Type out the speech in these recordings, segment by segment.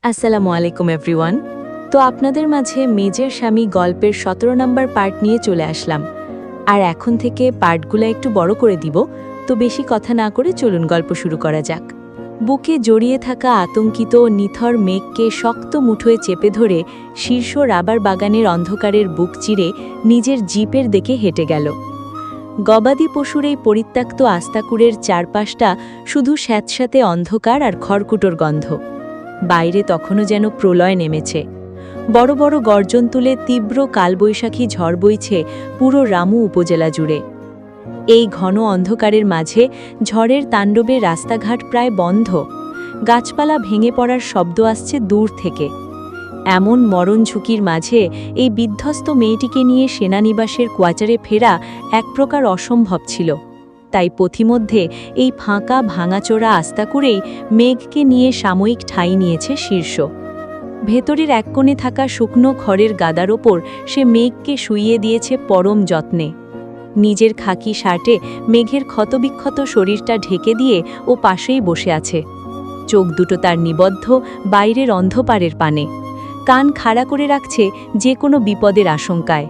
আসসালামু আলাইকুম এভরিওয়ান। তো আপনাদের মাঝে মেজের স্বামী গল্পের ১৭ নম্বর পার্ট নিয়ে চলে আসলাম। আর এখন থেকে পার্টগুলো একটু বড় করে দিব, তো বেশি কথা না করে চলুন গল্প শুরু করা যাক। বুকে জড়িয়ে থাকা আতঙ্কিত ও নিথর মেঘকে শক্ত মুঠোয় চেপে ধরে শীর্ষ রাবার বাগানের অন্ধকারের বুক চিরে নিজের জিপের দিকে হেঁটে গেল। গবাদি পশুর এই পরিত্যক্ত আস্তাকুড়ের চারপাশটা শুধু স্যাঁতস্যাঁতে অন্ধকার আর খড়কুটোর গন্ধ। বাইরে তখনও যেন প্রলয় নেমেছে। বড় বড় গর্জন তুলে তীব্র কালবৈশাখী ঝড় বইছে পুরো রামু উপজেলা জুড়ে। এই ঘন অন্ধকারের মাঝে ঝড়ের তাণ্ডবে রাস্তাঘাট প্রায় বন্ধ। গাছপালা ভেঙে পড়ার শব্দ আসছে দূর থেকে। এমন মরণ ঝুঁকির মাঝে এই বিধ্বস্ত মেয়েটিকে নিয়ে সেনানিবাসের কোয়ার্টারে ফেরা এক প্রকার অসম্ভব ছিল। তাই পথিমধ্যে এই ফাঁকা ভাঙাচোরা আস্তাকুড়েই মেঘকে নিয়ে সাময়িক ঠাঁই নিয়েছে শীর্ষ। ভেতরের এক কোণে থাকা শুকনো খড়ের গাদার ওপর সে মেঘকে শুইয়ে দিয়েছে পরম যত্নে। নিজের খাকি শার্টে মেঘের ক্ষতবিক্ষত শরীরটা ঢেকে দিয়ে ও পাশেই বসে আছে। চোখ দুটো তার নিবদ্ধ বাইরের অন্ধকারের পানে, কান খাড়া করে রাখছে যে কোনো বিপদের আশঙ্কায়।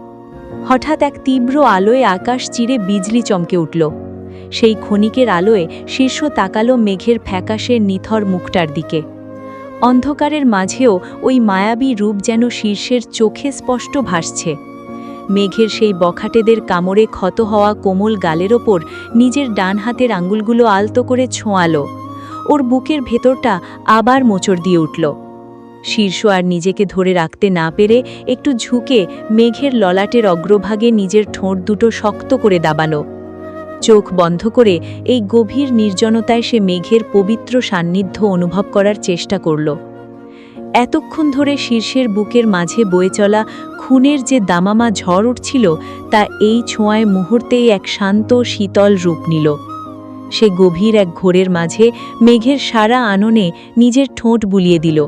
হঠাৎ এক তীব্র আলোয় আকাশ চিরে বিজলি চমকে উঠল। সেই ক্ষণিকের আলোয় শীর্ষ তাকালো মেঘের ফ্যাকাশে নিথর মুখটার দিকে। অন্ধকারের মাঝেও ওই মায়াবী রূপ যেন শীর্ষের চোখে স্পষ্ট ভাসছে। মেঘের সেই বখাটেদের কামড়ে ক্ষত হওয়া কোমল গালের ওপর নিজের ডান হাতের আঙ্গুলগুলো আলতো করে ছোঁয়ালো। ওর বুকের ভেতরটা আবার মোচড় দিয়ে উঠল। শীর্ষ আর নিজেকে ধরে রাখতে না পেরে একটু ঝুঁকে মেঘের ললাটের অগ্রভাগে নিজের ঠোঁট দুটো শক্ত করে দাবালো। চোখ বন্ধ করে এই গভীর নির্জনতায় সে মেঘের পবিত্র সান্নিধ্য অনুভব করার চেষ্টা করল। এতক্ষণ ধরে শীর্ষের বুকের মাঝে বয়ে চলা খুনের যে দামামা ঝড় উঠছিল তা এই ছোঁয়ায় মুহূর্তেই এক শান্ত শীতল রূপ নিল। সে গভীর এক ঘোরের মাঝে মেঘের সারা আননে নিজের ঠোঁট বুলিয়ে দিল,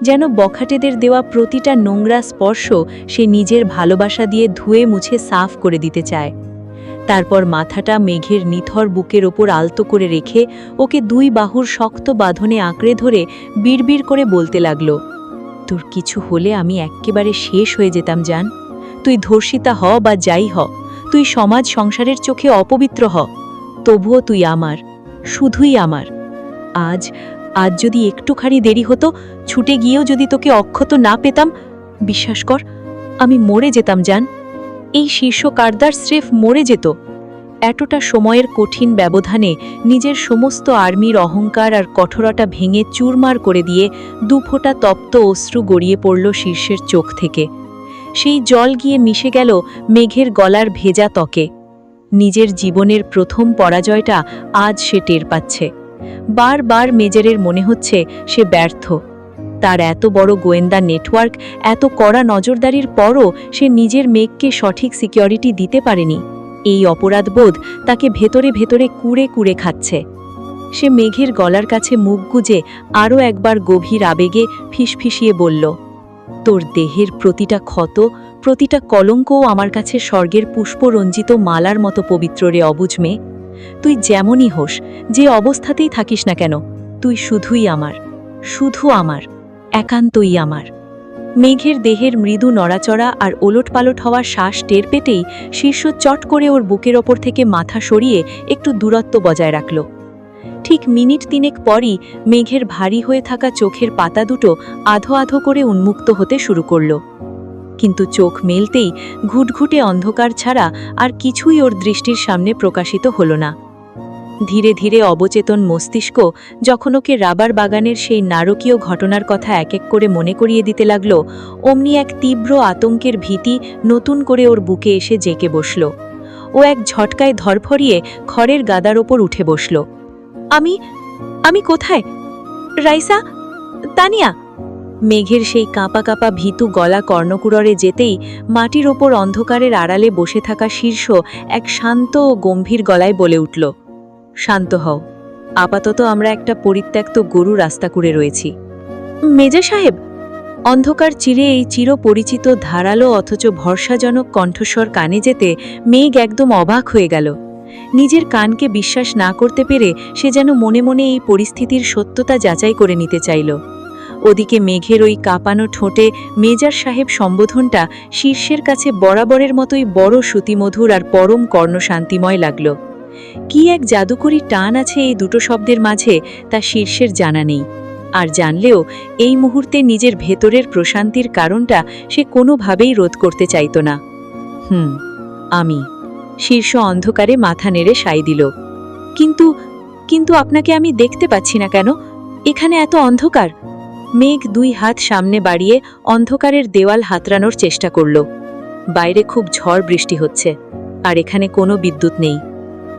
যেন বখাটেদের দেওয়া প্রতিটা নোংরা স্পর্শ সে নিজের ভালোবাসা দিয়ে ধুয়ে মুছে সাফ করে দিতে চায়। তারপর মাথাটা মেঘের নিথর বুকের ওপর আলতো করে রেখে ওকে দুই বাহুর শক্ত বাঁধনে আঁকড়ে ধরে বিড়বিড় করে বলতে লাগল, তোর কিছু হলে আমি এক্কেবারে শেষ হয়ে যেতাম জান। তুই ধর্ষিতা হ বা যাই হ, তুই সমাজ সংসারের চোখে অপবিত্র হ, তবুও তুই আমার, শুধুই আমার। আজ আজ যদি একটুখানি দেরি হতো, ছুটে গিয়েও যদি তোকে অক্ষত না পেতাম, বিশ্বাস কর আমি মরে যেতাম জান। এই শীর্ষ কারদার স্রেফ মরে যেত। এতটা সময়ের কঠিন ব্যবধানে নিজের সমস্ত আর্মির অহংকার আর কঠোরতা ভেঙে চুরমার করে দিয়ে দুফোঁটা তপ্ত অশ্রু গড়িয়ে পড়ল শীর্ষের চোখ থেকে। সেই জল গিয়ে মিশে গেল মেঘের গলার ভেজা ত্বকে। নিজের জীবনের প্রথম পরাজয়টা আজ সে টের পাচ্ছে। বারবার মেজরের মনে হচ্ছে সে ব্যর্থ। তার এত বড় গোয়েন্দা নেটওয়ার্ক, এত কড়া নজরদারির পরও সে নিজের মেঘকে সঠিক সিকিউরিটি দিতে পারেনি। এই অপরাধবোধ তাকে ভেতরে ভেতরে কুড়ে কুড়ে খাচ্ছে। সে মেঘের গলার কাছে মুখ গুজে আরও একবার গভীর আবেগে ফিসফিসিয়ে বলল, তোর দেহের প্রতিটা ক্ষত, প্রতিটা কলঙ্কও আমার কাছে স্বর্গের পুষ্পরঞ্জিত মালার মতো পবিত্র রে অবুঝ মেয়ে। তুই যেমনই হোস, যে অবস্থাতেই থাকিস না কেন, তুই শুধুই আমার, শুধু আমার, একান্তই আমার। মেঘের দেহের মৃদু নড়াচড়া আর ওলটপালট হওয়ার শ্বাস টের পেতেই শীর্ষ চট করে ওর বুকের ওপর থেকে মাথা সরিয়ে একটু দূরত্ব বজায় রাখল। ঠিক মিনিট তিনেক পরই মেঘের ভারী হয়ে থাকা চোখের পাতা দুটো আধো আধো করে উন্মুক্ত হতে শুরু করল। কিন্তু চোখ মেলতেই ঘুটঘুটে অন্ধকার ছাড়া আর কিছুই ওর দৃষ্টির সামনে প্রকাশিত হল না। ধীরে ধীরে অবচেতন মস্তিষ্ক যখন ওকে রাবার বাগানের সেই নারকীয় ঘটনার কথা এক এক করে মনে করিয়ে দিতে লাগল, অমনি এক তীব্র আতঙ্কের ভীতি নতুন করে ওর বুকে এসে জেঁকে বসল। ও এক ঝটকায় ধরফরিয়ে খড়ের গাদার ওপর উঠে বসল। আমি আমি কোথায়? রাইসা, তানিয়া। মেঘের সেই কাঁপা কাঁপা ভীতু গলা কর্ণকুররে যেতেই মাটির ওপর অন্ধকারের আড়ালে বসে থাকা শীর্ষ এক শান্ত ও গম্ভীর গলায় বলে উঠল, শান্ত হও, আপাতত আমরা একটা পরিত্যক্ত গরু রাস্তা করে রয়েছি। মেজর সাহেব। অন্ধকার চিরে এই চিরপরিচিত ধারালো অথচ ভরসাজনক কণ্ঠস্বর কানে যেতে মেঘ একদম অবাক হয়ে গেল। নিজের কানকে বিশ্বাস না করতে পেরে সে যেন মনে মনে এই পরিস্থিতির সত্যতা যাচাই করে নিতে চাইল। ও ওদিকে মেঘের ওই কাঁপানো ঠোঁটে মেজর সাহেব সম্বোধনটা শীর্ষের কাছে বরাবরের মতোই বড় শ্রুতিমধুর আর পরম কর্ণশান্তিময় লাগল। কি এক জাদুকরী টান আছে এই দুটো শব্দের মাঝে তা শীর্ষের জানা নেই, আর জানলেও এই মুহূর্তে নিজের ভেতরের প্রশান্তির কারণটা সে কোনোভাবেই রোধ করতে চাইত না। আমি। শীর্ষ অন্ধকারে মাথা নেড়ে সাই দিল। কিন্তু কিন্তু আপনাকে আমি দেখতে পাচ্ছি না কেন? এখানে এত অন্ধকার। মেঘ দুই হাত সামনে বাড়িয়ে অন্ধকারের দেওয়াল হাতড়ানোর চেষ্টা করল। বাইরে খুব ঝড় বৃষ্টি হচ্ছে, আর এখানে কোনো বিদ্যুৎ নেই।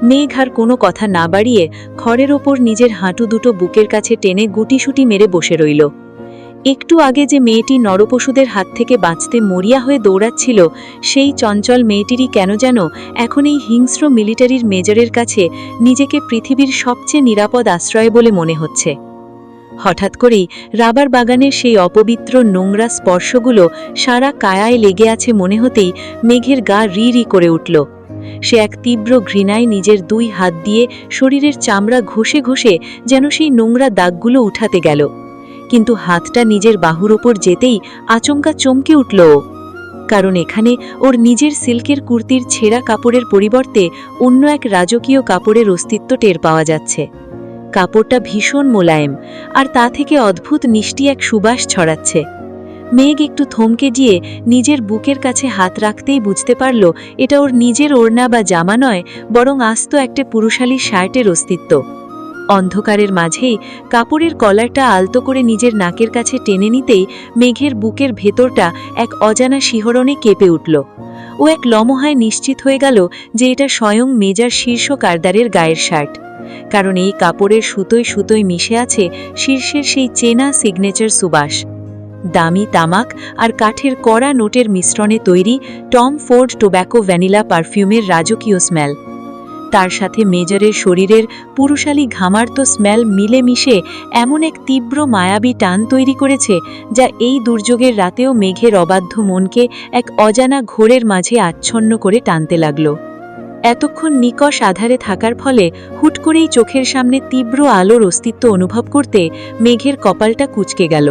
মেঘ আর কোনো কথা না বাড়িয়ে খড়ের ওপর নিজের হাঁটু দুটো বুকের কাছে টেনে গুটিসুটি মেরে বসে রইল। একটু আগে যে মেয়েটি নরপশুদের হাত থেকে বাঁচতে মরিয়া হয়ে দৌড়াচ্ছিল, সেই চঞ্চল মেয়েটিরই কেন যেন এখন এই হিংস্র মিলিটারির মেজরের কাছে নিজেকে পৃথিবীর সবচেয়ে নিরাপদ আশ্রয় বলে মনে হচ্ছে। হঠাৎ করেই রাবার বাগানের সেই অপবিত্র নোংরা স্পর্শগুলো সারা কায়ায় লেগে আছে মনে হতেই মেঘের গা রি রি করে উঠল। সে এক তীব্র ঘৃণায় নিজের দুই হাত দিয়ে শরীরের চামড়া ঘষে ঘষে যেন সেই নোংরা দাগগুলো উঠাতে গেল, কিন্তু হাতটা নিজের বাহুর ওপর যেতেই আচমকা চমকে উঠল, কারণ এখানে ওর নিজের সিল্কের কুর্তির ছেঁড়া কাপড়ের পরিবর্তে অন্য এক রাজকীয় কাপড়ের অস্তিত্ব টের পাওয়া যাচ্ছে। কাপড়টা ভীষণ মোলায়েম, আর তা থেকে অদ্ভুত মিষ্টি এক সুবাস ছড়াচ্ছে। মেঘ একটু থমকে গিয়ে নিজের বুকের কাছে হাত রাখতেই বুঝতে পারল এটা ওর নিজের ওড়না বা জামা নয়, বরং আস্ত একটা পুরুষালী শার্টের অস্তিত্ব। অন্ধকারের মাঝেই কাপড়ের কলারটা আলতো করে নিজের নাকের কাছে টেনে নিতেই মেঘের বুকের ভেতরটা এক অজানা শিহরণে কেঁপে উঠল। ও এক লমহায় নিশ্চিত হয়ে গেল যে এটা স্বয়ং মেজার শীর্ষ কারদারের গায়ের শার্ট, কারণ এই কাপড়ের সুতোয় সুতোয় মিশে আছে শীর্ষের সেই চেনা সিগনেচার সুবাস। দামি তামাক আর কাঠের কড়া নোটের মিশ্রণে তৈরি টম ফোর্ড টোব্যাকো ভ্যানিলা পারফিউমের রাজকীয় স্মেল, তার সাথে মেজরের শরীরের পুরুষালী ঘামার্ত স্মেল মিলেমিশে এমন এক তীব্র মায়াবী টান তৈরি করেছে যা এই দুর্যোগের রাতেও মেঘের অবাধ্য মনকে এক অজানা ঘোরের মাঝে আচ্ছন্ন করে টানতে লাগল। এতক্ষণ নিকষ আধারে থাকার ফলে হুট করেই চোখের সামনে তীব্র আলোর অস্তিত্ব অনুভব করতে মেঘের কপালটা কুঁচকে গেল।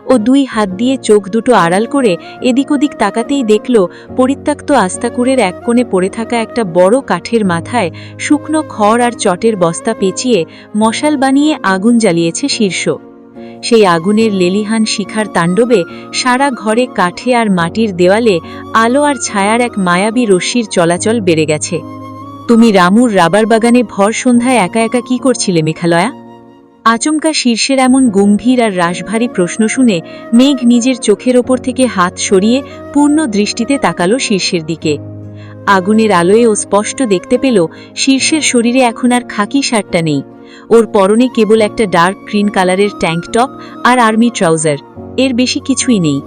ও দুই হাত দিয়ে চোখ দুটো আড়াল করে এদিক ওদিক তাকাতেই দেখল পরিত্যক্ত আস্তাকুরের এক কোণে পড়ে থাকা একটা বড় কাঠের মাথায় শুকনো খড় আর চটের বস্তা পেঁচিয়ে মশাল বানিয়ে আগুন জ্বালিয়েছে শীর্ষ। সেই আগুনের লেলিহান শিখার তাণ্ডবে সারা ঘরে কাঠে আর মাটির দেওয়ালে আলো আর ছায়ার এক মায়াবী রশ্মির চলাচল বেড়ে গেছে। তুমি রামুর রাবার বাগানে ভর সন্ধ্যায় একা একা কি করছিলে মেঘালয়া? আচমকা শীর্ষের এমন গম্ভীর আর রাশভারী প্রশ্ন শুনে মেঘ নিজের চোখের ওপর থেকে হাত সরিয়ে পূর্ণ দৃষ্টিতে তাকালো শীর্ষের দিকে। আগুনের আলোয় ও স্পষ্ট দেখতে পেল শীর্ষের শরীরে এখন আর খাকি শার্টটা নেই, ওর পরনে কেবল একটা ডার্ক গ্রিন কালারের ট্যাঙ্ক টপ আর আর্মি ট্রাউজার, এর বেশি কিছুই নেই।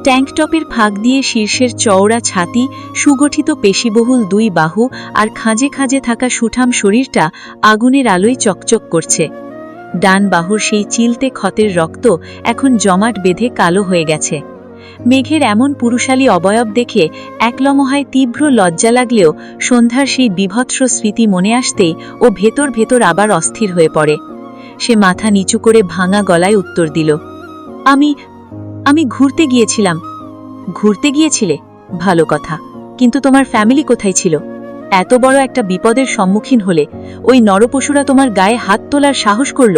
ট্যাঙ্ক টপের ফাঁক দিয়ে শীর্ষের চওড়া ছাতি, সুগঠিত পেশিবহুল দুই বাহু আর খাঁজে খাঁজে থাকা সুঠাম শরীরটা আগুনের আলোয় চকচক করছে। ডান বাহুর সেই চিলতে ক্ষতের রক্ত এখন জমাট বেঁধে কালো হয়ে গেছে। মেঘের এমন পুরুষালী অবয়ব দেখে এক লমহায় তীব্র লজ্জা লাগলেও সন্ধ্যার সেই বিভৎস স্মৃতি মনে আসতেই ও ভেতর ভেতর আবার অস্থির হয়ে পড়ে। সে মাথা নিচু করে ভাঙা গলায় উত্তর দিল, আমি ঘুরতে গিয়েছিলাম। ঘুরতে গিয়েছিলে? ভালো কথা, কিন্তু তোমার ফ্যামিলি কোথায় ছিল? এত বড় একটা বিপদের সম্মুখীন হলে ওই নরপশুরা তোমার গায়ে হাত তোলার সাহস করল,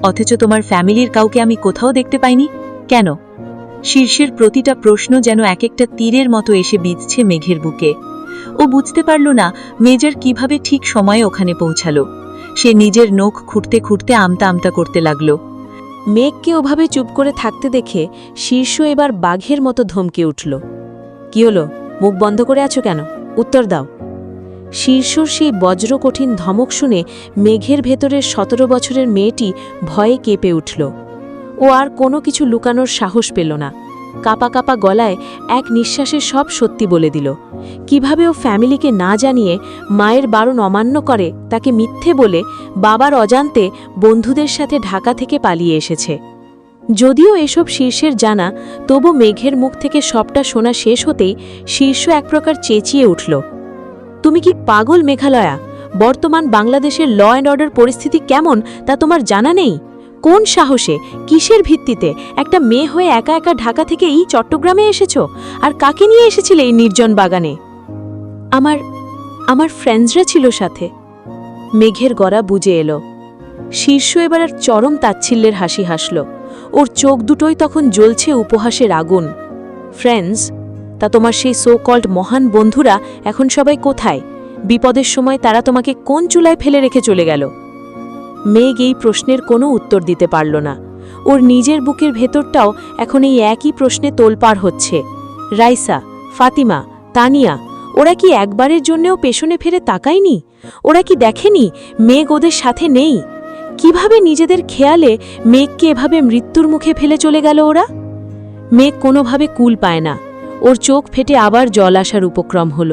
অথচ তোমার ফ্যামিলির কাউকে আমি কোথাও দেখতে পাইনি কেন? শীর্ষের প্রতিটা প্রশ্ন যেন এক একটা তীরের মতো এসে বিঁধছে মেঘের বুকে। ও বুঝতে পারল না মেজর কিভাবে ঠিক সময়ে ওখানে পৌঁছালো। সে নিজের নখ খুঁটতে খুঁটতে আমতা আমতা করতে লাগল। মেঘকে ওভাবে চুপ করে থাকতে দেখে শীর্ষ এবার বাঘের মতো ধমকে উঠল। কি হলো? মুখ বন্ধ করে আছো কেন? উত্তর দাও। শীর্ষর সেই বজ্রকঠিন ধমক শুনে মেঘের ভেতরের 17 বছরের মেয়েটি ভয়ে কেঁপে উঠল। ও আর কোনো কিছু লুকানোর সাহস পেল না। কাপা কাপা গলায় এক নিঃশ্বাসে সব সত্যি বলে দিল। কিভাবে ও ফ্যামিলিকে না জানিয়ে মায়ের বারণ অমান্য করে, তাকে মিথ্যে বলে বাবার অজান্তে বন্ধুদের সাথে ঢাকা থেকে পালিয়ে এসেছে। যদিও এসব শীর্ষের জানা, তবু মেঘের মুখ থেকে সবটা শোনা শেষ হতেই শীর্ষ এক প্রকার চেঁচিয়ে উঠল, তুমি কি পাগল মেঘালয়া? বর্তমান বাংলাদেশের ল অ্যান্ড অর্ডার পরিস্থিতি কেমন তা তোমার জানা নেই? কোন সাহসে, কিসের ভিত্তিতে একটা মেয়ে হয়ে একা একা ঢাকা থেকে এই চট্টগ্রামে এসেছো? আর কাকে নিয়ে এসেছিলে এই নির্জন বাগানে? আমার আমার ফ্রেন্ডসরা ছিল সাথে। মেঘের গড়া বুঝে এলো। শীর্ষ এবার আর চরম তাচ্ছিল্যের হাসি হাসল। ওর চোখ দুটোই তখন জ্বলছে উপহাসের আগুন। ফ্রেন্ডস? তা তোমার সেই সো কল্ড মহান বন্ধুরা এখন সবাই কোথায়? বিপদের সময় তারা তোমাকে কোন চুলায় ফেলে রেখে চলে গেল? মেঘ এই প্রশ্নের কোনো উত্তর দিতে পারল না। ওর নিজের বুকের ভেতরটাও এখন এই একই প্রশ্নে তোলপাড় হচ্ছে। রাইসা, ফাতিমা, তানিয়া, ওরা কি একবারের জন্যেও পেছনে ফিরে তাকায়নি? ওরা কি দেখেনি মেঘ ওদের সাথে নেই? কিভাবে নিজেদের খেয়ালে মেঘকে এভাবে মৃত্যুর মুখে ফেলে চলে গেল ওরা? মেঘ কোনোভাবে কুল পায় না। ওর চোখ ফেটে আবার জল আসার উপক্রম হল।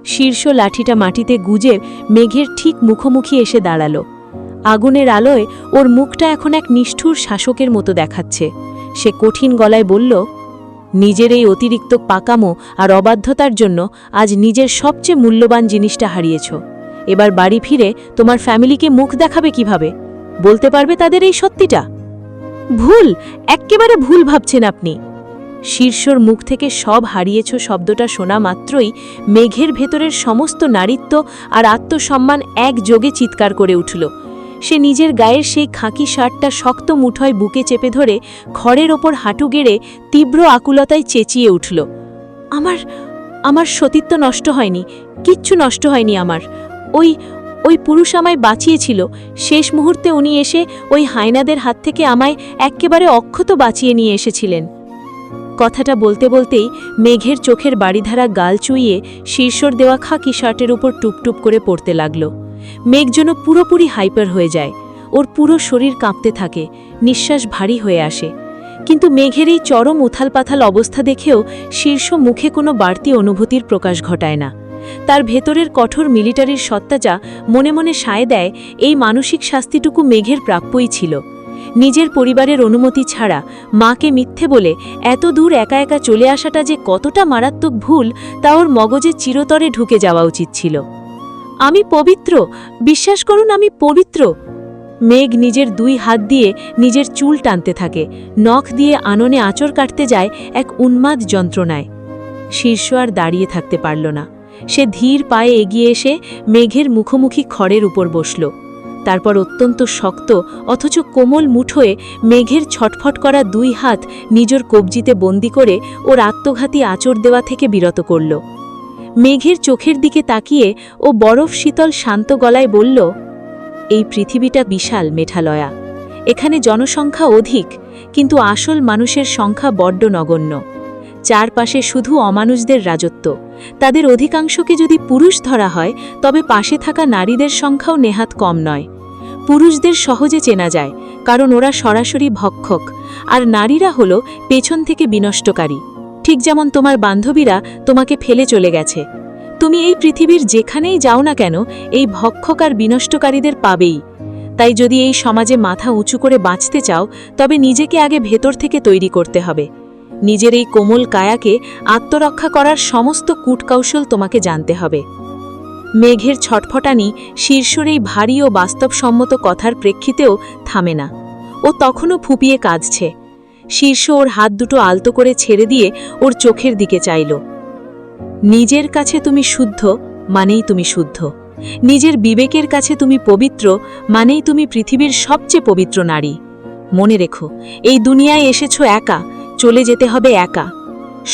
শীর্ষ লাঠিটা মাটিতে গুজে মেঘের ঠিক মুখোমুখি এসে দাঁড়ালো। আগুনের আলোয় ওর মুখটা এখন এক নিষ্ঠুর শাসকের মতো দেখাচ্ছে। সে কঠিন গলায় বলল, নিজের এই অতিরিক্ত পাকামো আর অবাধ্যতার জন্য আজ নিজের সবচেয়ে মূল্যবান জিনিসটা হারিয়েছ। এবার বাড়ি ফিরে তোমার ফ্যামিলিকে মুখ দেখাবে কিভাবে? বলতে পারবে তাদের এই সত্যিটা? ভুল, এক্কেবারে ভুল ভাবছেন আপনি। শীর্ষর মুখ থেকে সব হারিয়েছ শব্দটা শোনা মাত্রই মেঘের ভেতরের সমস্ত নারীত্ব আর আত্মসম্মান একযোগে চিৎকার করে উঠল। সে নিজের গায়ের সেই খাকি শার্টটা শক্ত মুঠোয় বুকে চেপে ধরে খড়ের ওপর হাঁটু গেড়ে তীব্র আকুলতায় চেঁচিয়ে উঠল, আমার আমার সতীত্ব নষ্ট হয়নি, কিচ্ছু নষ্ট হয়নি আমার। ওই পুরুষ আমায় বাঁচিয়েছিল। শেষ মুহূর্তে উনি এসে ওই হায়নাদের হাত থেকে আমায় এক্কেবারে অক্ষত বাঁচিয়ে নিয়ে এসেছিলেন। কথাটা বলতে বলতেই মেঘের চোখের বাড়িধারা গাল চুইয়ে শীর্ষর দেওয়া খাকি শার্টের উপর টুপটুপ করে পড়তে লাগল। মেঘ যেন পুরোপুরি হাইপার হয়ে যায়। ওর পুরো শরীর কাঁপতে থাকে, নিঃশ্বাস ভারী হয়ে আসে। কিন্তু মেঘের এই চরম উথালপাথাল অবস্থা দেখেও শীর্ষ মুখে কোনো বাড়তি অনুভূতির প্রকাশ ঘটায় না। তার ভেতরের কঠোর মিলিটারির সত্তাটা মনে মনে সায় দেয় এই মানসিক শাস্তিটুকু মেঘের প্রাপ্যই ছিল। নিজের পরিবারের অনুমতি ছাড়া মাকে মিথ্যে বলে এত দূর একা একা চলে আসাটা যে কতটা মারাত্মক ভুল তা ওর মগজে চিরতরে ঢুকে যাওয়া উচিত ছিল। আমি পবিত্র, বিশ্বাস করুন আমি পবিত্র। মেঘ নিজের দুই হাত দিয়ে নিজের চুল টানতে থাকে, নখ দিয়ে আননে আঁচড় কাটতে যায় এক উন্মাদ যন্ত্রণায়। শীর্ষ আর দাঁড়িয়ে থাকতে পারল না। সে ধীর পায়ে এগিয়ে এসে মেঘের মুখোমুখি খড়ের উপর বসল। তারপর অত্যন্ত শক্ত অথচ কোমল মুঠোয় মেঘের ছটফট করা দুই হাত নিজের কবজিতে বন্দি করে ওর আত্মঘাতী আঁচড় দেওয়া থেকে বিরত করল। মেঘের চোখের দিকে তাকিয়ে ও বরফ শীতল শান্ত গলায় বলল, এই পৃথিবীটা বিশাল মেঠালয়া। এখানে জনসংখ্যা অধিক, কিন্তু আসল মানুষের সংখ্যা বড্ড নগণ্য। চারপাশে শুধু অমানুষদের রাজত্ব। তাদের অধিকাংশকে যদি পুরুষ ধরা হয় তবে পাশে থাকা নারীদের সংখ্যাও নেহাত কম নয়। পুরুষদের সহজে চেনা যায়, কারণ ওরা সরাসরি ভক্ষক, আর নারীরা হল পেছন থেকে বিনষ্টকারী। ঠিক যেমন তোমার বান্ধবীরা তোমাকে ফেলে চলে গেছে। তুমি এই পৃথিবীর যেখানেই যাও না কেন এই ভক্ষক আর বিনষ্টকারীদের পাবেই। তাই যদি এই সমাজে মাথা উঁচু করে বাঁচতে চাও তবে নিজেকে আগে ভেতর থেকে তৈরি করতে হবে। নিজের এই কোমল কায়াকে আত্মরক্ষা করার সমস্ত কূটকৌশল তোমাকে জানতে হবে। মেঘের ছটফটানি শীর্ষর এই ভারী ও বাস্তবসম্মত কথার প্রেক্ষিতেও থামে না। ও তখনও ফুপিয়ে কাঁদছে। শীর্ষ ওর হাত দুটো আলতো করে ছেড়ে দিয়ে ওর চোখের দিকে চাইল। নিজের কাছে তুমি শুদ্ধ মানেই তুমি শুদ্ধ। নিজের বিবেকের কাছে তুমি পবিত্র মানেই তুমি পৃথিবীর সবচেয়ে পবিত্র নারী। মনে রেখো, এই দুনিয়ায় এসেছো একা, চলে যেতে হবে একা।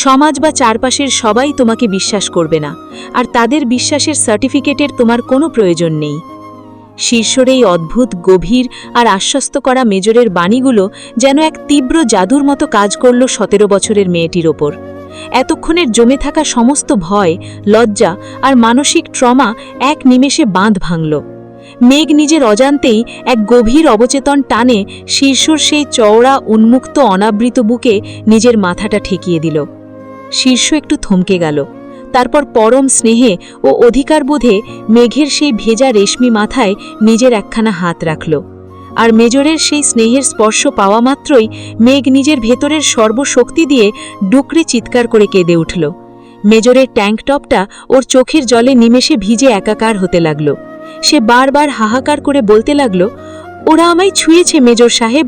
সমাজ বা চারপাশের সবাই তোমাকে বিশ্বাস করবে না, আর তাদের বিশ্বাসের সার্টিফিকেটের তোমার কোনো প্রয়োজন নেই। শীর্ষর এই অদ্ভুত গভীর আর আশ্বস্ত করা মেজরের বাণীগুলো যেন এক তীব্র জাদুর মতো কাজ করল 17 বছরের মেয়েটির ওপর। এতক্ষণের জমে থাকা সমস্ত ভয়, লজ্জা আর মানসিক ট্রমা এক নিমেষে বাঁধ ভাঙল। মেঘ নিজের অজান্তেই এক গভীর অবচেতন টানে শীর্ষর সেই চওড়া উন্মুক্ত অনাবৃত বুকে নিজের মাথাটা ঠেকিয়ে দিল। শীর্ষ একটু থমকে গেল। তারপর পরম স্নেহে ও অধিকারবোধে মেঘের সেই ভেজা রেশমি মাথায় নিজের একখানা হাত রাখল। আর মেজরের সেই স্নেহের স্পর্শ পাওয়া মাত্রই মেঘ নিজের ভেতরের সর্বশক্তি দিয়ে ডুকরে চিৎকার করে কেঁদে উঠল। মেজরের ট্যাঙ্ক টপটা ওর চোখের জলে নিমেষে ভিজে একাকার হতে লাগল। সে বারবার হাহাকার করে বলতে লাগল, ওরা আমায় ছুঁয়েছে মেজর সাহেব,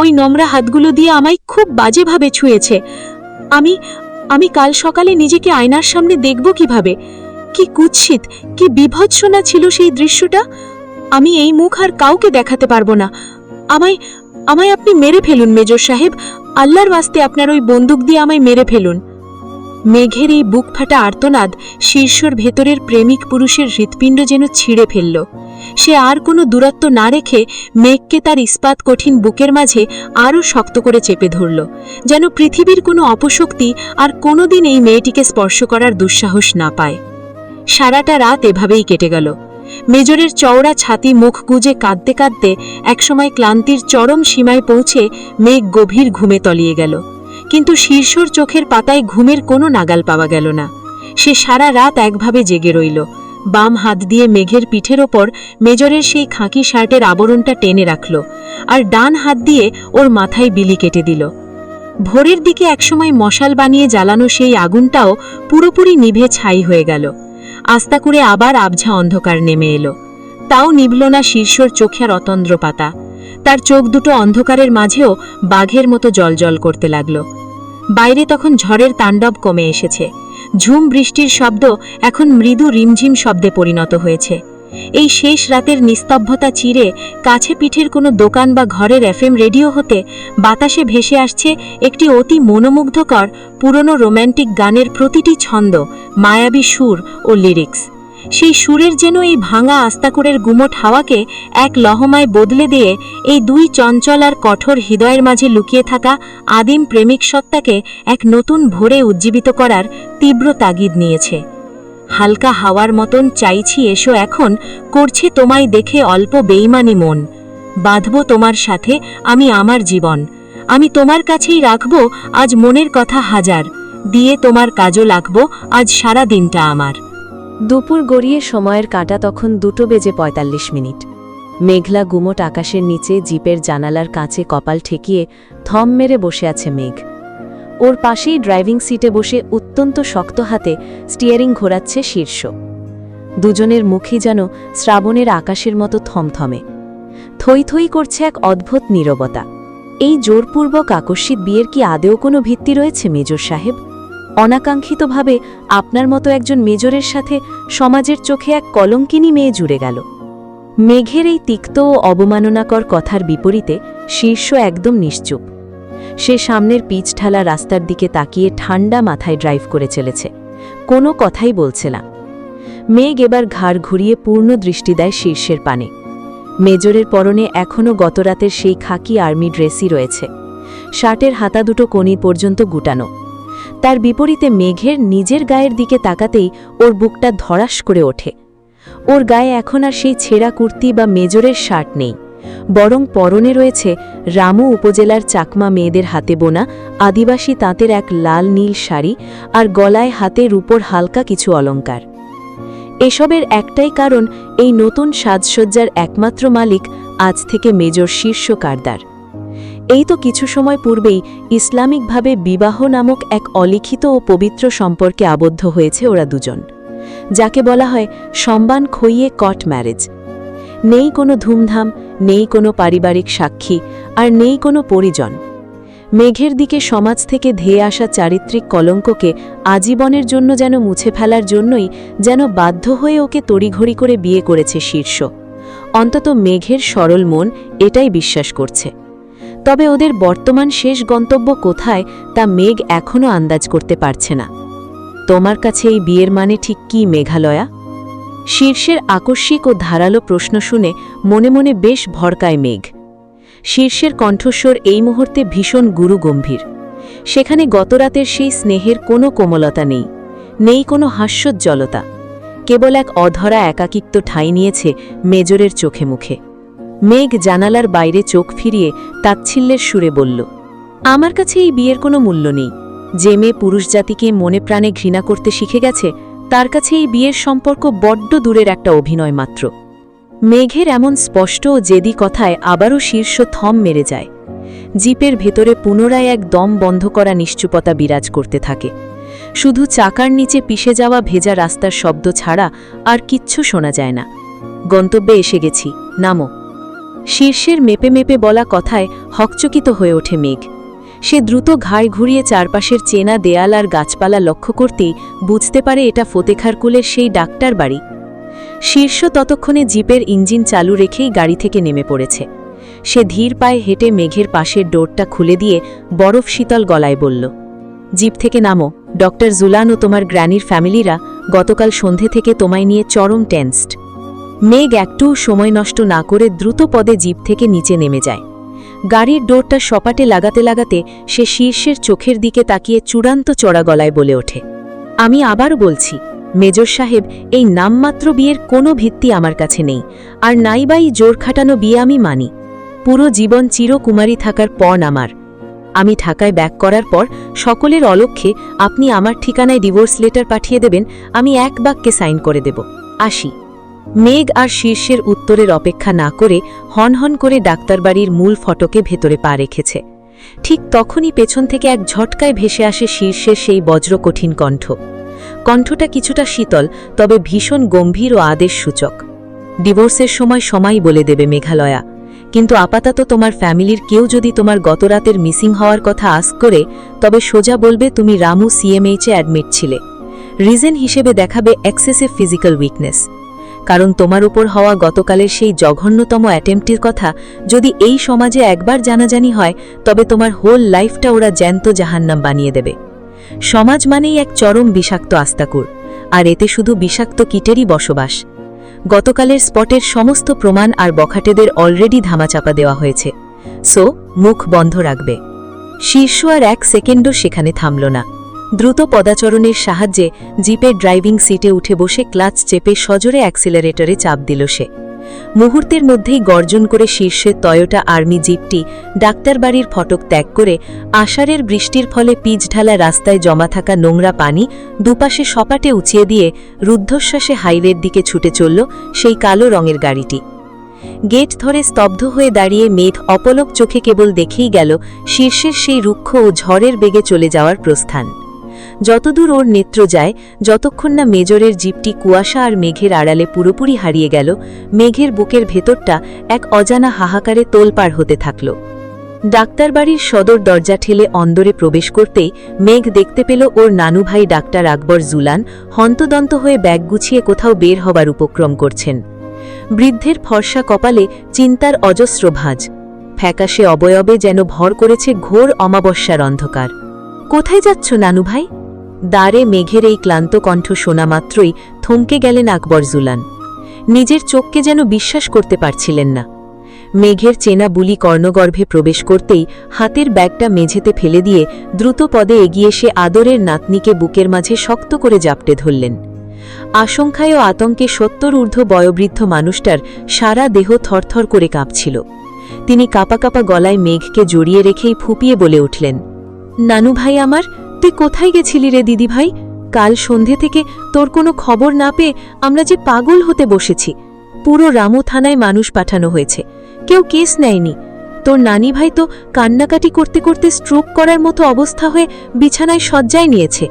ওই নোংরা হাতগুলো দিয়ে আমায় খুব বাজেভাবে ছুঁয়েছে। আমি আমি কাল সকালে নিজেকে আয়নার সামনে দেখব কিভাবে? কি কুৎসিত, কি বিভৎসনা ছিল সেই দৃশ্যটা। আমি এই মুখ আর কাউকে দেখাতে পারবো না। আমায় আমায় আপনি মেরে ফেলুন মেজর সাহেব, আল্লাহর ওয়াস্তে আপনার ওই বন্দুক দিয়ে আমায় মেরে ফেলুন। মেঘের এই বুক ফাটা আর্তনাদ শীর্ষর ভেতরের প্রেমিক পুরুষের হৃৎপিণ্ড যেন ছিঁড়ে ফেলল। সে আর কোনো দূরত্ব না রেখে মেঘকে তার ইস্পাত কঠিন বুকের মাঝে আরও শক্ত করে চেপে ধরল, যেন পৃথিবীর কোনো অপশক্তি আর কোনোদিন এই মেয়েটিকে স্পর্শ করার দুঃসাহস না পায়। সারাটা রাত এভাবেই কেটে গেল। মেজরের চওড়া ছাতি মুখ গুজে কাঁদতে কাঁদতে একসময় ক্লান্তির চরম সীমায় পৌঁছে মেঘ গভীর ঘুমে তলিয়ে গেল। কিন্তু শীর্ষর চোখের পাতায় ঘুমের কোনো নাগাল পাওয়া গেল না। সে সারা রাত একভাবে জেগে রইল। বাম হাত দিয়ে মেঘের পিঠের ওপর মেজরের সেই খাঁকি শার্টের আবরণটা টেনে রাখল, আর ডান হাত দিয়ে ওর মাথায় বিলি কেটে দিল। ভোরের দিকে একসময় মশাল বানিয়ে জ্বালানো সেই আগুনটাও পুরোপুরি নিভে ছাই হয়ে গেল। আস্তা করে আবার আবঝা অন্ধকার নেমে এলো। তাও নিভল না শীর্ষর চোখের অতন্দ্র পাতা। তার চোখ দুটো অন্ধকারের মাঝেও বাঘের মতো জলজল করতে লাগল। বাইরে তখন ঝড়ের তাণ্ডব কমে এসেছে। ঝুম বৃষ্টির শব্দ এখন মৃদু রিমঝিম শব্দে পরিণত হয়েছে। এই শেষ রাতের নিস্তব্ধতা চিরে কাছে পিঠের কোনো দোকান বা ঘরের এফএম রেডিও হতে বাতাসে ভেসে আসছে একটি অতি মনোমুগ্ধকর পুরনো রোম্যান্টিক গানের প্রতিটি ছন্দ, মায়াবী সুর ও লিরিক্স। সেই সুরের যেন এই ভাঙা আস্তাকুরের গুমোট হাওয়াকে এক লহমায় বদলে দিয়ে এই দুই চঞ্চল আর কঠোর হৃদয়ের মাঝে লুকিয়ে থাকা আদিম প্রেমিক সত্তাকে এক নতুন ভোরে উজ্জীবিত করার তীব্র তাগিদ নিয়েছে। হালকা হাওয়ার মতন চাইছি এসো এখন, করছে তোমায় দেখে অল্প বেইমানি মন। বাঁধব তোমার সাথে আমি আমার জীবন, আমি তোমার কাছেই রাখব আজ মনের কথা হাজার, দিয়ে তোমার কাজও লাগব আজ সারা দিনটা আমার। দুপুর গড়িয়ে সময়ের কাঁটা তখন 2:45। মেঘলা গুমোট আকাশের নিচে জিপের জানালার কাছে কপাল ঠেকিয়ে থম মেরে বসে আছে মেঘ। ওর পাশেই ড্রাইভিং সিটে বসে অত্যন্ত শক্ত হাতে স্টিয়ারিং ঘোরাচ্ছে শীর্ষ। দুজনের মুখই যেন শ্রাবণের আকাশের মতো থমথমে। থই থই করছে এক অদ্ভুত নীরবতা। এই জোরপূর্বক আকস্মিক বিয়ের কি আদেও কোনো ভিত্তি রয়েছে মেজর সাহেব? অনাকাঙ্ক্ষিতভাবে আপনার মতো একজন মেজরের সাথে সমাজের চোখে এক কলঙ্কিনী মেয়ে জুড়ে গেল। মেঘের এই তিক্ত ও অবমাননাকর কথার বিপরীতে শীর্ষ একদম নিশ্চুপ। সে সামনের পিচ ঢালা রাস্তার দিকে তাকিয়ে ঠান্ডা মাথায় ড্রাইভ করে চলেছে, কোনো কথাই বলছে না। মেঘ এবার ঘাড় ঘুরিয়ে পূর্ণ দৃষ্টি দেয় শীর্ষের পানে। মেজরের পরনে এখনও গতরাতের সেই খাকি আর্মি ড্রেসই রয়েছে, শার্টের হাতা দুটো কোণী পর্যন্ত গুটানো। তার বিপরীতে মেঘের নিজের গায়ের দিকে তাকাতেই ওর বুকটা ধড়াস করে ওঠে। ওর গায়ে এখন আর সেই ছেঁড়া কুর্তি বা মেজরের শার্ট নেই, বরং পরনে রয়েছে রামু উপজেলার চাকমা মেয়েদের হাতে বোনা আদিবাসী তাঁতের এক লাল নীল শাড়ি আর গলায় হাতে রূপোর হালকা কিছু অলংকার। এসবের একটাই কারণ, এই নতুন সাজসজ্জার একমাত্র মালিক আজ থেকে মেজর শীর্ষ কারদার। এই তো কিছু সময় পূর্বেই ইসলামিকভাবে বিবাহ নামক এক অলিখিত ও পবিত্র সম্পর্কে আবদ্ধ হয়েছে ওরা দুজন, যাকে বলা হয় সম্মান খইয়ে কট ম্যারেজ। নেই কোনো ধুমধাম, নেই কোনো পারিবারিক সাক্ষী, আর নেই কোনো পরিজন। মেঘের দিকে সমাজ থেকে ধেয়ে আসা চারিত্রিক কলঙ্ককে আজীবনের জন্য যেন মুছে ফেলার জন্যই যেন বাধ্য হয়ে ওকে তড়িঘড়ি করে বিয়ে করেছে শীর্ষ। অন্তত মেঘের সরল মন এটাই বিশ্বাস করছে। তবে ওদের বর্তমান শেষ গন্তব্য কোথায় তা মেঘ এখনও আন্দাজ করতে পারছে না। তোমার কাছে এই বিয়ের মানে ঠিক কী মেঘালয়া? শীর্ষের আকস্মিক ও ধারালো প্রশ্ন শুনে মনে মনে বেশ ভড়কায় মেঘ। শীর্ষের কণ্ঠস্বর এই মুহূর্তে ভীষণ গুরুগম্ভীর। সেখানে গতরাতের সেই স্নেহের কোনো কোমলতা নেই, নেই কোনো হাস্যোজ্জ্বলতা। কেবল এক অধরা একাকিত্ব ঠাঁই নিয়েছে মেজরের চোখে মুখে। মেঘ জানালার বাইরে চোখ ফিরিয়ে তাচ্ছিল্যের সুরে বলল, আমার কাছে এই বিয়ের কোনো মূল্য নেই। যে মেয়ে পুরুষ জাতিকে মনে প্রাণে ঘৃণা করতে শিখে গেছে, তার কাছে এই বিয়ের সম্পর্ক বড্ড দূরের একটা অভিনয় মাত্র। মেঘের এমন স্পষ্ট ও জেদি কথায় আবারও শীর্ষ থম মেরে যায়। জিপের ভেতরে পুনরায় এক দম বন্ধ করা নিশ্চুপতা বিরাজ করতে থাকে। শুধু চাকার নিচে পিষে যাওয়া ভেজা রাস্তার শব্দ ছাড়া আর কিচ্ছু শোনা যায় না। গন্তব্যে এসে গেছি, নামো। শীর্ষের মেপে মেপে বলা কথায় হকচকিত হয়ে ওঠে মেঘ। সে দ্রুত ঘাড় ঘুরিয়ে চারপাশের চেনা দেয়াল আর গাছপালা লক্ষ্য করতেই বুঝতে পারে এটা ফতেখারকুলের সেই ডাক্তার বাড়ি। শীর্ষ ততক্ষণে জিপের ইঞ্জিন চালু রেখেই গাড়ি থেকে নেমে পড়েছে। সে ধীর পায়ে হেঁটে মেঘের পাশের ডোরটা খুলে দিয়ে বরফ শীতল গলায় বলল, জিপ থেকে নামো। ডক্টর জুলান ও তোমার গ্র্যানির ফ্যামিলিরা গতকাল সন্ধে থেকে তোমায় নিয়ে চরম টেন্সড। মেঘ একটু সময় নষ্ট না করে দ্রুত পদে জিপ থেকে নিচে নেমে যায়। গাড়ির ডোরটা সপাটে লাগাতে লাগাতে সে শীর্ষের চোখের দিকে তাকিয়ে চূড়ান্ত চড়া গলায় বলে ওঠে, আমি আবারও বলছি, মেজর সাহেব, এই নামমাত্র বিয়ের কোনো ভিত্তি আমার কাছে নেই, আর নাইবাই জোর খাটানো বিয়ে আমি মানি। পুরো জীবন চিরকুমারী থাকার পণ আমার। আমি ঢাকায় ব্যাক করার পর সকলের অলক্ষ্যে আপনি আমার ঠিকানায় ডিভোর্স লেটার পাঠিয়ে দেবেন, আমি এক বাক্যে সাইন করে দেব। আসি। মেঘ আর শীর্ষের উত্তরের অপেক্ষা না করে হনহন করে ডাক্তারবাড়ির মূল ফটকে ভেতরে পা রেখেছে। ঠিক তখনই পেছন থেকে এক ঝটকায় ভেসে আসে শীর্ষের সেই বজ্রকঠিন কণ্ঠ। কণ্ঠটা কিছুটা শীতল, তবে ভীষণ গম্ভীর ও আদেশসূচক। ডিভোর্সের সময় বলে দেবে মেঘালয়া, কিন্তু আপাতত তোমার ফ্যামিলির কেউ যদি তোমার গতরাতের মিসিং হওয়ার কথা আস্ক করে, তবে সোজা বলবে তুমি রামু সিএমএইচে অ্যাডমিট ছিলে। রিজন হিসেবে দেখাবে এক্সেসিভ ফিজিক্যাল উইকনেস। কারণ তোমার উপর হওয়া গতকালের সেই জঘন্যতম অ্যাটেম্পটির কথা যদি এই সমাজে একবার জানাজানি হয়, তবে তোমার হোল লাইফটা ওরা জ্যান্ত জাহান্নাম বানিয়ে দেবে। সমাজ মানেই এক চরম বিষাক্ত আস্তাকুর, আর এতে শুধু বিষাক্ত কীটেরই বসবাস। গতকালের স্পটের সমস্ত প্রমাণ আর বখাটেদের অলরেডি ধামাচাপা দেওয়া হয়েছে, সো মুখ বন্ধ রাখবে। শীর্ষ আর এক সেকেন্ডও সেখানে থামল না। দ্রুত পদাচরণের সাহায্যে জিপের ড্রাইভিং সিটে উঠে বসে ক্লাচ চেপে সজোরে অ্যাক্সিলারেটরে চাপ দিল সে। মুহূর্তের মধ্যেই গর্জন করে শীর্ষের টয়োটা আর্মি জিপটি ডাক্তারবাড়ির ফটক ত্যাগ করে আষাঢ়ের বৃষ্টির ফলে পিচ ঢালা রাস্তায় জমা থাকা নোংরা পানি দুপাশে সপাটে উঁচিয়ে দিয়ে রুদ্ধশ্বাসে হাইওয়ের দিকে ছুটে চলল সেই কালো রঙের গাড়িটি। গেট ধরে স্তব্ধ হয়ে দাঁড়িয়ে মেঘ অপলক চোখে কেবল দেখেই গেল শীর্ষের সেই রুক্ষ ও ঝড়ের বেগে চলে যাওয়ার প্রস্থান। যতদূর ওর নেত্র যায়, যতক্ষণ না মেজরের জিপটি কুয়াশা আর মেঘের আড়ালে পুরোপুরি হারিয়ে গেল, মেঘের বুকের ভেতরটা এক অজানা হাহাকারে তোলপাড় হতে থাকল। ডাক্তারবাড়ির সদর দরজা ঠেলে অন্দরে প্রবেশ করতেই মেঘ দেখতে পেল ওর নানু ভাই ডাক্তার আকবর জুলান হন্তদন্ত হয়ে ব্যাগ গুছিয়ে কোথাও বের হবার উপক্রম করছেন। বৃদ্ধের ফর্সা কপালে চিন্তার অজস্র ভাঁজ, ফ্যাকাশে অবয়বে যেন ভর করেছে ঘোর অমাবস্যার অন্ধকার। কোথায় যাচ্ছ নানু ভাই? দ্বারে মেঘের এই ক্লান্ত কণ্ঠ শোনা মাত্রই থমকে গেলেন আকবর জুলান। নিজের চোখকে যেন বিশ্বাস করতে পারছিলেন না। মেঘের চেনা বুলি কর্ণগর্ভে প্রবেশ করতেই হাতের ব্যাগটা মেঝেতে ফেলে দিয়ে দ্রুত পদে এগিয়ে সে আদরের নাতনিকে বুকের মাঝে শক্ত করে জাপটে ধরলেন। আশঙ্কায় ও আতঙ্কে 70 ঊর্ধ্ব বয়োবৃদ্ধ মানুষটার সারা দেহ থরথর করে কাঁপছিল। তিনি কাঁপা কাঁপা গলায় মেঘকে জড়িয়ে রেখেই ফুপিয়ে বলে উঠলেন, নানু ভাই আমার, তুই কোথায় গেছিলি রে দিদি ভাই? কাল সন্ধে থেকে তোর কোনো খবর না পেয়ে আমরা যে পাগল হতে বসেছি। পুরো রামু থানায় মানুষ পাঠানো হয়েছে, কেউ কেস নেয়নি। তোর নানি ভাই তো কান্নাকাটি করতে করতে স্ট্রোক করার মতো অবস্থা হয়ে বিছানায় শয্যায় নিয়েছে।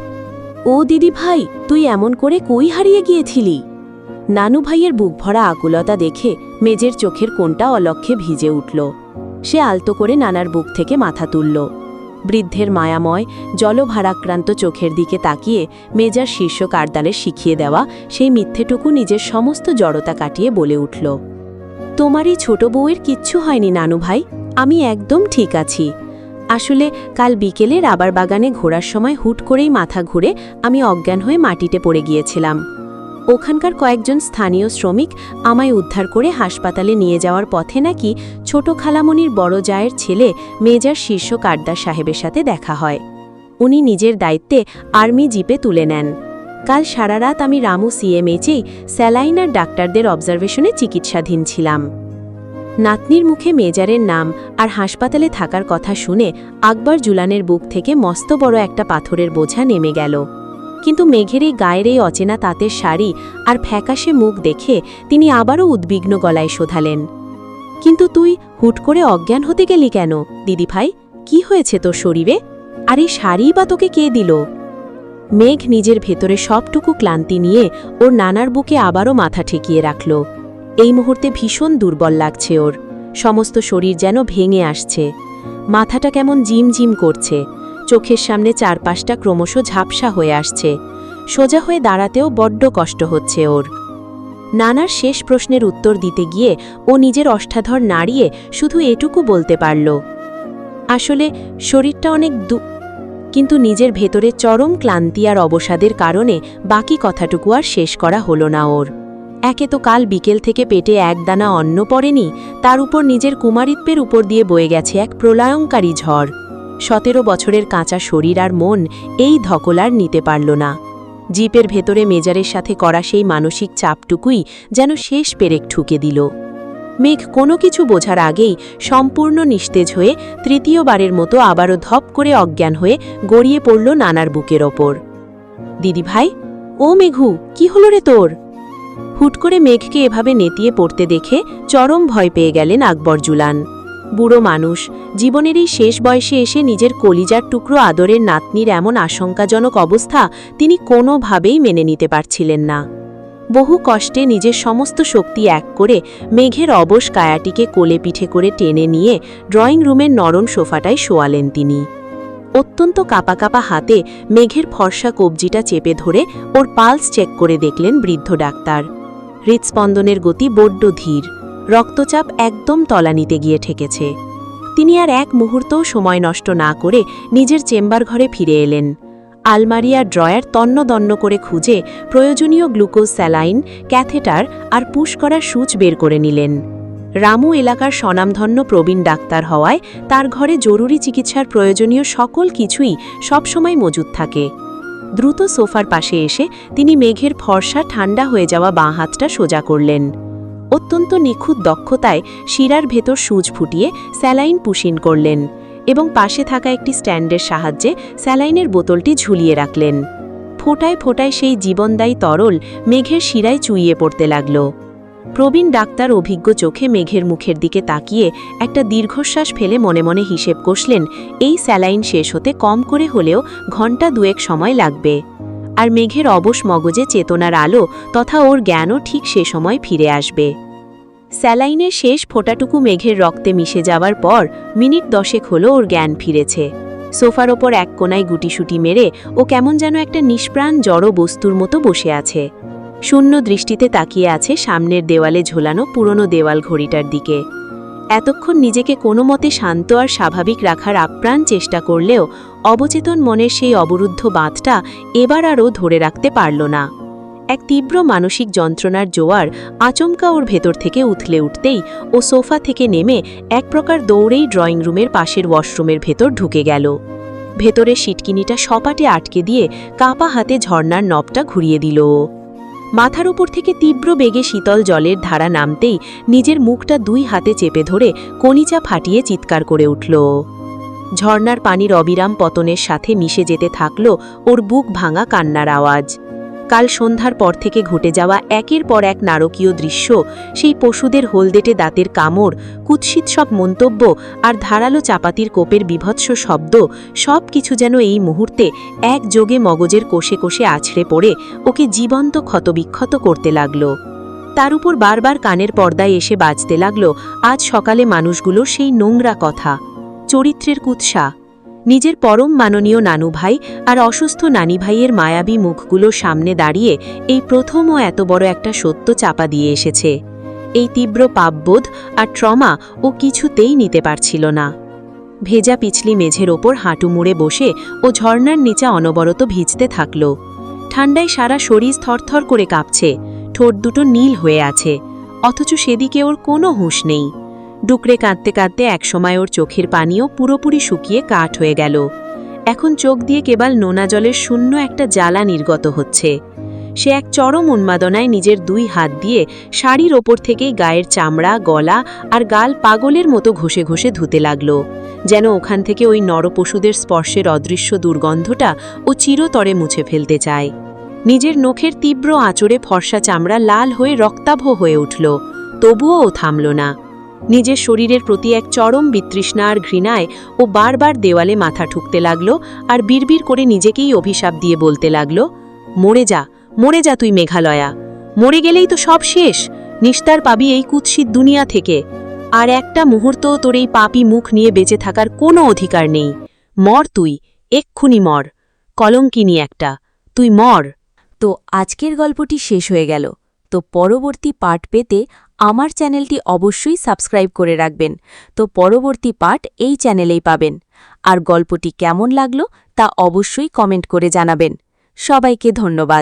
ও দিদি ভাই, তুই এমন করে কই হারিয়ে গিয়েছিলি? নানু ভাইয়ের বুক ভরা আকুলতা দেখে মেজের চোখের কোণটা অলক্ষে ভিজে উঠল। সে আলতো করে নানার বুক থেকে মাথা তুলল। বৃদ্ধের মায়াময় জলভারাক্রান্ত চোখের দিকে তাকিয়ে মেজার শীর্ষ কারদালে শিখিয়ে দেওয়া সেই মিথ্যেটুকু নিজের সমস্ত জড়তা কাটিয়ে বলে উঠল, তোমারই ছোট বউয়ের কিচ্ছু হয়নি নানু ভাই, আমি একদম ঠিক আছি। আসলে কাল বিকেলে রাবার বাগানে ঘোরার সময় হুট করেই মাথা ঘুরে আমি অজ্ঞান হয়ে মাটিতে পড়ে গিয়েছিলাম। ওখানকার কয়েকজন স্থানীয় শ্রমিক আমায় উদ্ধার করে হাসপাতালে নিয়ে যাওয়ার পথে নাকি ছোট খালামণির বড় জায়ের ছেলে মেজর শীর্ষ কারদার সাহেবের সাথে দেখা হয়। উনি নিজের দায়িত্বে আর্মি জিপে তুলে নেন। কাল সারা রাত আমি রামু সিএমএইচেই স্যালাইন আর ডাক্তারদের অবজারভেশনে চিকিৎসাধীন ছিলাম। নাতনির মুখে মেজারের নাম আর হাসপাতালে থাকার কথা শুনে আকবর জুলানের বুক থেকে মস্ত বড় একটা পাথরের বোঝা নেমে গেল। কিন্তু মেঘের এই গায়ের এই অচেনা তাঁতের শাড়ি আর ফ্যাকাশে মুখ দেখে তিনি আবারও উদ্বিগ্ন গলায় শোধালেন, কিন্তু তুই হুট করে অজ্ঞান হতে গেলি কেন দিদি ভাই? কি হয়েছে তোর শরীরে? আর এই শাড়িই বা তোকে কে দিল? মেঘ নিজের ভেতরে সবটুকু ক্লান্তি নিয়ে ওর নানার বুকে আবারও মাথা ঠেকিয়ে রাখল। এই মুহূর্তে ভীষণ দুর্বল লাগছে ওর। সমস্ত শরীর যেন ভেঙে আসছে। মাথাটা কেমন জিমজিম করছে, চোখের সামনে চারপাশটা ক্রমশ ঝাপসা হয়ে আসছে। সোজা হয়ে দাঁড়াতেও বড্ড কষ্ট হচ্ছে ওর। নানার শেষ প্রশ্নের উত্তর দিতে গিয়ে ও নিজের ওষ্ঠাধর নাড়িয়ে শুধু এটুকু বলতে পারল, আসলে শরীরটা অনেক কিন্তু নিজের ভেতরে চরম ক্লান্তি আর অবসাদের কারণে বাকি কথাটুকু আর শেষ করা হলো না ওর। একে তো কাল বিকেল থেকে পেটে এক দানা অন্ন পড়েনি, তার উপর নিজের কুমারিত্বের উপর দিয়ে বয়ে গেছে এক প্রলয়ঙ্কারী ঝড়। 17 বছরের কাঁচা শরীর আর মন এই ধকল আর নিতে পারল না। জিপের ভেতরে মেজারের সাথে করা সেই মানসিক চাপটুকুই যেন শেষ পেরেক ঠুকে দিল। মেঘ কোনো কিছু বোঝার আগেই সম্পূর্ণ নিস্তেজ হয়ে তৃতীয়বারের মতো আবারও ধপ করে অজ্ঞান হয়ে গড়িয়ে পড়ল নানার বুকের ওপর। দিদি ভাই, ও মেঘু, কি হলো রে তোর? হুট করে মেঘকে এভাবে নেতিয়ে পড়তে দেখে চরম ভয় পেয়ে গেলেন আকবর জুলান। বুড়ো মানুষ, জীবনের এই শেষ বয়সে এসে নিজের কলিজার টুকরো আদরের নাতনির এমন আশঙ্কাজনক অবস্থা তিনি কোনোভাবেই মেনে নিতে পারছিলেন না। বহু কষ্টে নিজের সমস্ত শক্তি এক করে মেঘের অবশ কায়াটিকে কোলে পিঠে করে টেনে নিয়ে ড্রয়িং রুমের নরম সোফাটায় শোয়ালেন তিনি। অত্যন্ত কাঁপা কাঁপা হাতে মেঘের ফর্সা কবজিটা চেপে ধরে ওর পালস চেক করে দেখলেন বৃদ্ধ ডাক্তার। হৃৎস্পন্দনের গতি বড্ড ধীর, রক্তচাপ একদম তলানিতে গিয়ে ঠেকেছে। তিনি আর এক মুহূর্তও সময় নষ্ট না করে নিজের চেম্বার ঘরে ফিরে এলেন। আলমারি আর ড্রয়ার তন্নদন্ন করে খুঁজে প্রয়োজনীয় গ্লুকোজ স্যালাইন, ক্যাথেটার আর পুশ করা সুচ বের করে নিলেন। রামু এলাকার স্বনামধন্য প্রবীণ ডাক্তার হওয়ায় তার ঘরে জরুরি চিকিৎসার প্রয়োজনীয় সকল কিছুই সবসময় মজুদ থাকে। দ্রুত সোফার পাশে এসে তিনি মেঘের ফর্সা ঠান্ডা হয়ে যাওয়া বাঁ হাতটা সোজা করলেন। অত্যন্ত নিখুঁত দক্ষতায় শিরার ভেতর সুচ ফুটিয়ে স্যালাইন পুশিন করলেন এবং পাশে থাকা একটি স্ট্যান্ডের সাহায্যে স্যালাইনের বোতলটি ঝুলিয়ে রাখলেন। ফোঁটায় ফোঁটায় সেই জীবনদায়ী তরল মেঘের শিরায় চুইয়ে পড়তে লাগল। প্রবীণ ডাক্তার অভিজ্ঞ চোখে মেঘের মুখের দিকে তাকিয়ে একটা দীর্ঘশ্বাস ফেলে মনে মনে হিসেব কষলেন, এই স্যালাইন শেষ হতে কম করে হলেও ঘণ্টা দুয়েক সময় লাগবে। আর মেঘের অবশ মগজে চেতনার আলো তথা ওর জ্ঞানও ঠিক সে সময় ফিরে আসবে। স্যালাইনের শেষ ফোঁটাটুকু মেঘের রক্তে মিশে যাওয়ার পর মিনিট 10 হলো ওর জ্ঞান ফিরেছে। সোফার ওপর এক কোনায় গুটিসুটি মেরে ও কেমন যেন একটা নিষ্প্রাণ জড় বস্তুর মতো বসে আছে। শূন্য দৃষ্টিতে তাকিয়ে আছে সামনের দেওয়ালে ঝোলানো পুরনো দেওয়াল ঘড়িটার দিকে। এতক্ষণ নিজেকে কোনো মতে শান্ত আর স্বাভাবিক রাখার আপ্রাণ চেষ্টা করলেও অবচেতন মনের সেই অবরুদ্ধ বাঁধটা এবার আরও ধরে রাখতে পারল না। এক তীব্র মানসিক যন্ত্রণার জোয়ার আচমকা ওর ভেতর থেকে উথলে উঠতেই ও সোফা থেকে নেমে এক প্রকার দৌড়েই ড্রয়িং রুমের পাশের ওয়াশরুমের ভেতর ঢুকে গেল। ভেতরে সিটকিনিটা সপাটে আটকে দিয়ে কাঁপা হাতে ঝর্নার নবটা ঘুরিয়ে দিল। মাথার উপর থেকে তীব্র বেগে শীতল জলের ধারা নামতেই নিজের মুখটা 2 হাতে চেপে ধরে কনিচা ফাটিয়ে চিৎকার করে উঠল। ঝর্নার পানির অবিরাম পতনের সাথে মিশে যেতে থাকল ওর বুক ভাঙা কান্নার আওয়াজ। কাল সন্ধ্যার পর থেকে ঘটে যাওয়া একের পর এক নারকীয় দৃশ্য, সেই পশুদের হলদেটে দাঁতের কামড়, কুৎসিত সব মন্তব্য আর ধারালো চাপাতির কোপের বিভৎস শব্দ, সব কিছু যেন এই মুহূর্তে একযোগে মগজের কোষে কোষে আছড়ে পড়ে ওকে জীবন্ত ক্ষতবিক্ষত করতে লাগল। তার উপর বারবার কানের পর্দায় এসে বাজতে লাগল আজ সকালে মানুষগুলোর সেই নোংরা কথা, চরিত্রের কুৎসা। নিজের পরম মাননীয় নানু ভাই আর অসুস্থ নানি ভাইয়ের মায়াবী মুখগুলোর সামনে দাঁড়িয়ে এই প্রথম ও এত বড় একটা সত্য চাপা দিয়ে এসেছে। এই তীব্র পাপবোধ আর ট্রমা ও কিছুতেই নিতে পারছিল না। ভেজা পিছলি মেঝের ওপর হাঁটু মুড়ে বসে ও ঝর্নার নিচে অনবরত ভিজতে থাকল। ঠান্ডায় সারা শরীর থরথর করে কাঁপছে, ঠোঁট দুটো নীল হয়ে আছে, অথচ সেদিকে ওর কোনো হুঁশ নেই। ডুকরে কাঁদতে কাঁদতে একসময় ওর চোখের পানিও পুরোপুরি শুকিয়ে কাঠ হয়ে গেল। এখন চোখ দিয়ে কেবল নোনা জলের শূন্য একটা জ্বালা নির্গত হচ্ছে। সে এক চরম উন্মাদনায় নিজের 2 হাত দিয়ে শাড়ির ওপর থেকেই গায়ের চামড়া, গলা আর গাল পাগলের মতো ঘষে ঘষে ধুতে লাগল, যেন ওখান থেকে ওই নরপশুদের স্পর্শের অদৃশ্য দুর্গন্ধটা ও চিরতরে মুছে ফেলতে চায়। নিজের নখের তীব্র আঁচড়ে ফর্সা চামড়া লাল হয়ে রক্তাভ হয়ে উঠল, তবুও ও থামল না। নিজের শরীরের প্রতি এক চরম বিতৃষ্ণা আর ঘৃণায় ও বারবার দেওয়ালে মাথা ঠুকতে লাগল আর বিড়বিড় করে নিজেকেই অভিশাপ দিয়ে বলতে লাগল, মরে যা, মরে যা তুই মেঘালয়া, মরে গেলেই তো সব শেষ, নিস্তার পাবি এই কুৎসিত দুনিয়া থেকে। আর একটা মুহূর্তও তোর এই পাপী মুখ নিয়ে বেঁচে থাকার কোনো অধিকার নেই। মর তুই, এক্ষুনি মর। কলঙ্কিনী একটা, তুই মর। তো আজকের গল্পটি শেষ হয়ে গেল। তো পরবর্তী পার্ট পেতে আমার চ্যানেলটি অবশ্যই সাবস্ক্রাইব করে রাখবেন। তো পরবর্তী পার্ট এই চ্যানেলেই পাবেন। আর গল্পটি কেমন লাগলো তা অবশ্যই কমেন্ট করে জানাবেন। সবাইকে ধন্যবাদ।